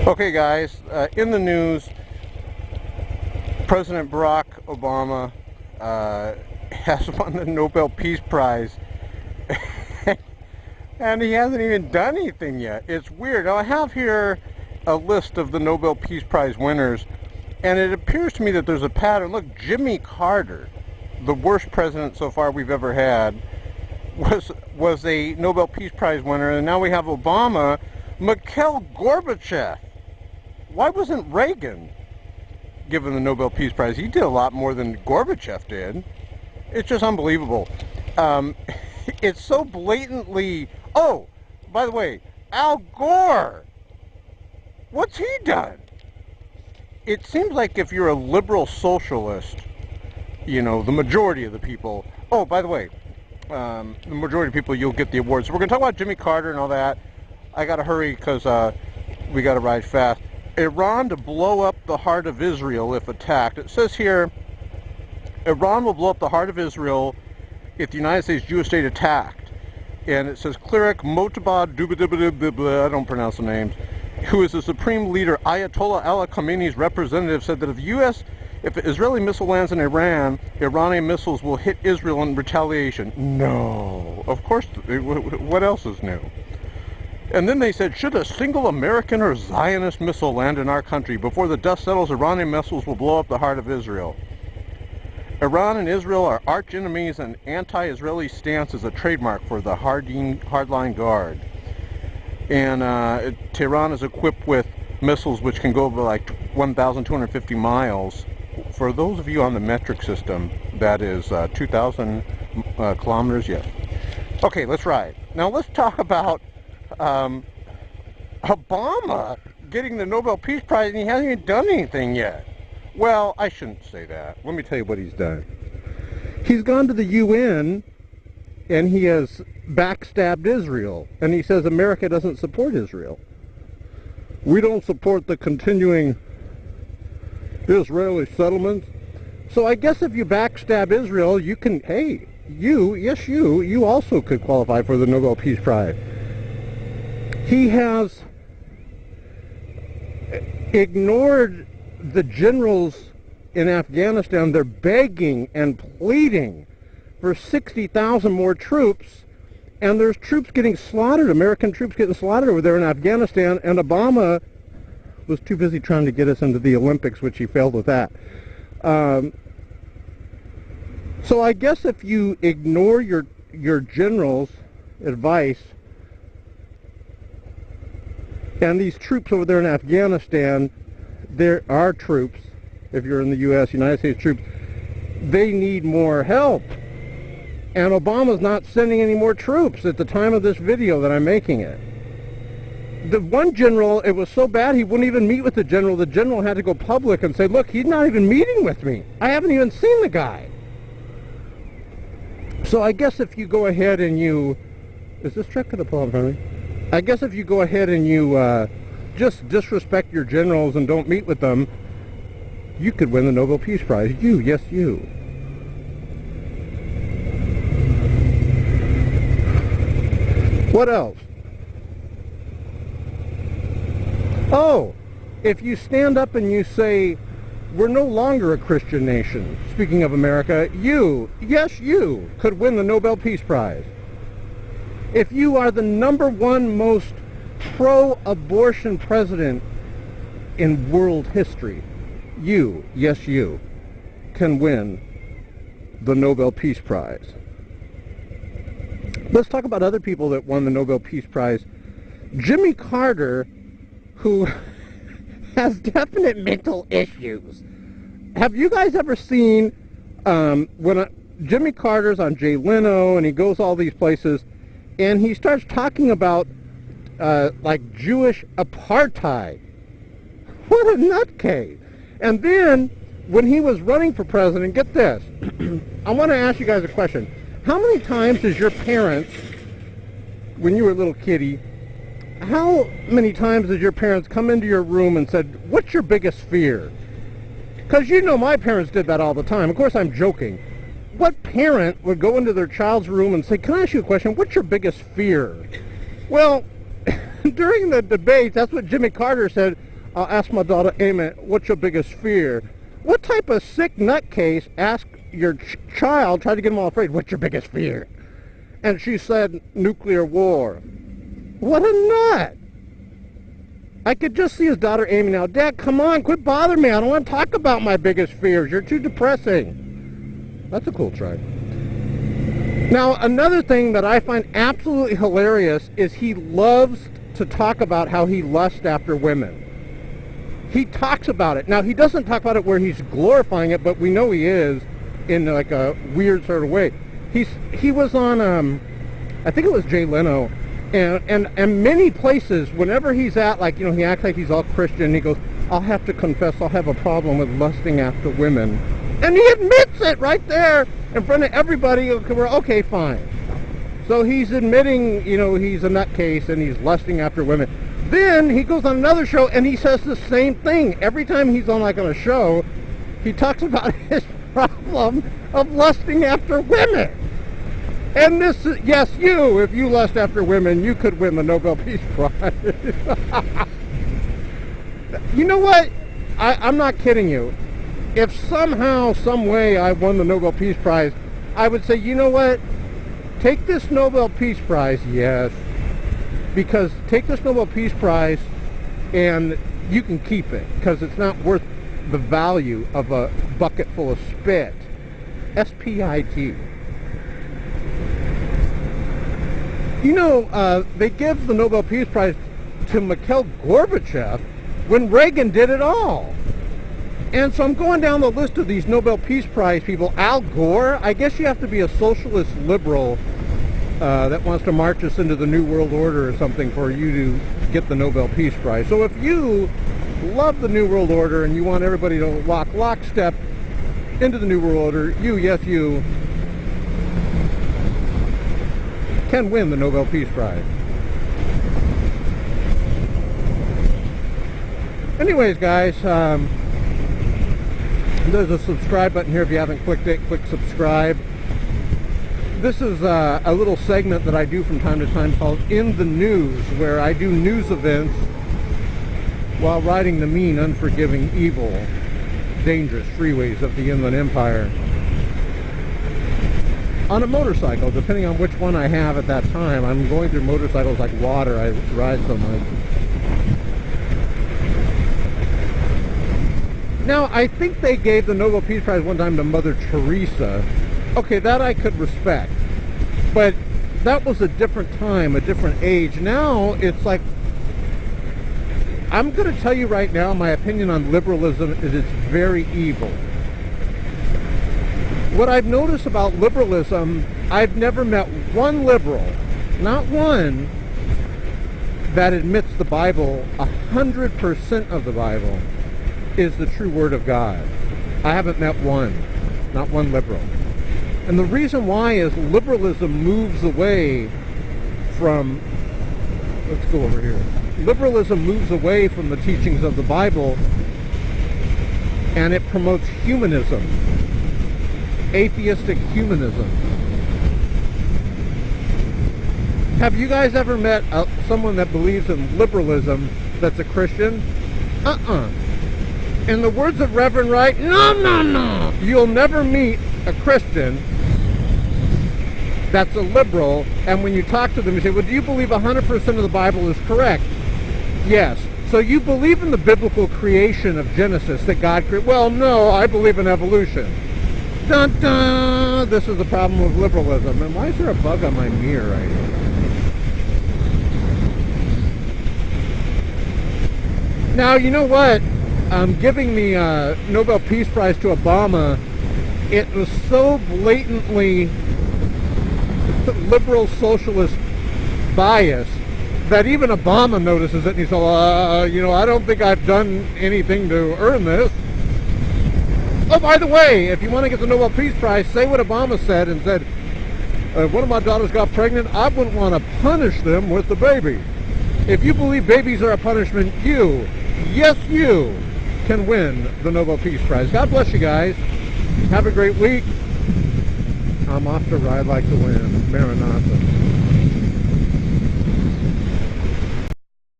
Okay, guys, in the news, President Barack Obama has won the Nobel Peace Prize, and he hasn't even done anything yet. It's weird. Now, I have here a list of the Nobel Peace Prize winners, and it appears to me that there's a pattern. Look, Jimmy Carter, the worst president so far we've ever had, was a Nobel Peace Prize winner, and now we have Obama. Mikhail Gorbachev. Why wasn't Reagan given the Nobel Peace Prize? He did a lot more than Gorbachev did. It's just unbelievable. It's so blatantly... Oh, by the way, Al Gore. What's he done? It seems like if you're a liberal socialist, you know, the majority of the people... Oh, by the way, the majority of people, you'll get the awards. So we're going to talk about Jimmy Carter and all that. I got to hurry because we got to ride fast. Iran to blow up the heart of Israel if attacked. It says here, Iran will blow up the heart of Israel if the United States Jewish state attacked. And it says Cleric Motaba Dubadubadubba, I don't pronounce the names, who is the supreme leader, Ayatollah Ali Khamenei's representative, said that if Israeli missile lands in Iran, Iranian missiles will hit Israel in retaliation. No, of course, what else is new? And then they said, should a single American or Zionist missile land in our country before the dust settles, Iranian missiles will blow up the heart of Israel. Iran and Israel are arch enemies, and anti-Israeli stance is a trademark for the hardline guard. And Tehran is equipped with missiles which can go over like 1,250 miles. For those of you on the metric system, that is 2,000 kilometers, yes. Okay, let's ride. Now let's talk about Obama getting the Nobel Peace Prize, and he hasn't even done anything yet. Well, I shouldn't say that. Let me tell you what he's done. He's gone to the UN and he has backstabbed Israel, and he says America doesn't support Israel. We don't support the continuing Israeli settlements. So I guess if you backstab Israel, you can, hey, you also could qualify for the Nobel Peace Prize. He has ignored the generals in Afghanistan. They're begging and pleading for 60,000 more troops, and there's troops getting slaughtered, American troops getting slaughtered over there in Afghanistan, and Obama was too busy trying to get us into the Olympics, which he failed with that. So I guess if you ignore your general's advice, and these troops over there in Afghanistan, there are troops, if you're in the U.S., United States troops, they need more help. And Obama's not sending any more troops at the time of this video that I'm making it. The one general, it was so bad he wouldn't even meet with the general. The general had to go public and say, look, he's not even meeting with me. I haven't even seen the guy. So I guess if you go ahead and you... Is this truck going to pull in front of me? I guess if you go ahead and you just disrespect your generals and don't meet with them, you could win the Nobel Peace Prize. You, yes, you. What else? Oh, if you stand up and you say, we're no longer a Christian nation, speaking of America, you, yes, you, could win the Nobel Peace Prize. If you are the #1 most pro-abortion president in world history, you, yes, you, can win the Nobel Peace Prize. Let's talk about other people that won the Nobel Peace Prize. Jimmy Carter, who has definite mental issues. Have you guys ever seen Jimmy Carter's on Jay Leno, and he goes all these places, and he starts talking about like Jewish apartheid. What a nutcase. And then when he was running for president, get this, I want to ask you guys a question. How many times has your parents, when you were a little kiddie, how many times has your parents come into your room and said, what's your biggest fear? Because you know my parents did that all the time. Of course I'm joking. What parent would go into their child's room and say, can I ask you a question? What's your biggest fear? Well, during the debate, that's what Jimmy Carter said. I'll ask my daughter, Amy, what's your biggest fear? What type of sick nutcase asked your child, try to get them all afraid, what's your biggest fear? And she said, nuclear war. What a nut! I could just see his daughter Amy now. Dad, come on, quit bothering me. I don't want to talk about my biggest fears. You're too depressing. That's a cool try. Now, another thing that I find absolutely hilarious is he loves to talk about how he lusts after women. He talks about it. Now, he doesn't talk about it where he's glorifying it, but we know he is in like a weird sort of way. He was on, I think it was Jay Leno, and many places, whenever he's at, like, you know, he acts like he's all Christian, he goes, I'll have to confess I'll have a problem with lusting after women. And he admits it right there in front of everybody. Okay, fine. So he's admitting, you know, he's a nutcase and he's lusting after women. Then he goes on another show and he says the same thing. Every time he's on, like, on a show, he talks about his problem of lusting after women. And this is, yes, you, if you lust after women, you could win the Nobel Peace Prize. You know what? I'm not kidding you. If somehow, some way I won the Nobel Peace Prize, I would say, you know what? Take this Nobel Peace Prize, yes. Because take this Nobel Peace Prize and you can keep it. Because it's not worth the value of a bucket full of spit. S-P-I-T. You know, they give the Nobel Peace Prize to Mikhail Gorbachev when Reagan did it all. And so I'm going down the list of these Nobel Peace Prize people. Al Gore, I guess you have to be a socialist liberal that wants to march us into the New World Order or something for you to get the Nobel Peace Prize. So if you love the New World Order and you want everybody to walk lockstep into the New World Order, you, yes, you, can win the Nobel Peace Prize. Anyways, guys, there's a subscribe button here. If you haven't clicked it, click subscribe. This is a little segment that I do from time to time called In the News, where I do news events while riding the mean, unforgiving, evil, dangerous freeways of the Inland Empire on a motorcycle, depending on which one I have at that time. I'm going through motorcycles like water. I ride so much. Now, I think they gave the Nobel Peace Prize one time to Mother Teresa. Okay, that I could respect. But that was a different time, a different age. Now, it's like, I'm going to tell you right now, my opinion on liberalism is it's very evil. What I've noticed about liberalism, I've never met one liberal, not one, that admits the Bible, 100% of the Bible, is the true Word of God. I haven't met one, not one liberal. And the reason why is liberalism moves away from, let's go over here. Liberalism moves away from the teachings of the Bible and it promotes humanism. Atheistic humanism. Have you guys ever met someone that believes in liberalism that's a Christian? In the words of Reverend Wright, no. You'll never meet a Christian that's a liberal, and when you talk to them, you say, well, do you believe 100% of the Bible is correct? Yes. So you believe in the biblical creation of Genesis, that God created? Well, no, I believe in evolution. Dun dun! This is the problem with liberalism. And why is there a bug on my mirror right here? Now, you know what? Giving the Nobel Peace Prize to Obama, it was so blatantly liberal socialist bias that even Obama notices it, and he's like, you know, I don't think I've done anything to earn this. Oh, by the way, if you want to get the Nobel Peace Prize, say what Obama said and said, one of my daughters got pregnant, I wouldn't want to punish them with the baby. If you believe babies are a punishment, you, yes you, can win the Nobel Peace Prize. God bless you guys. Have a great week. I'm off to ride like the wind. Maranatha.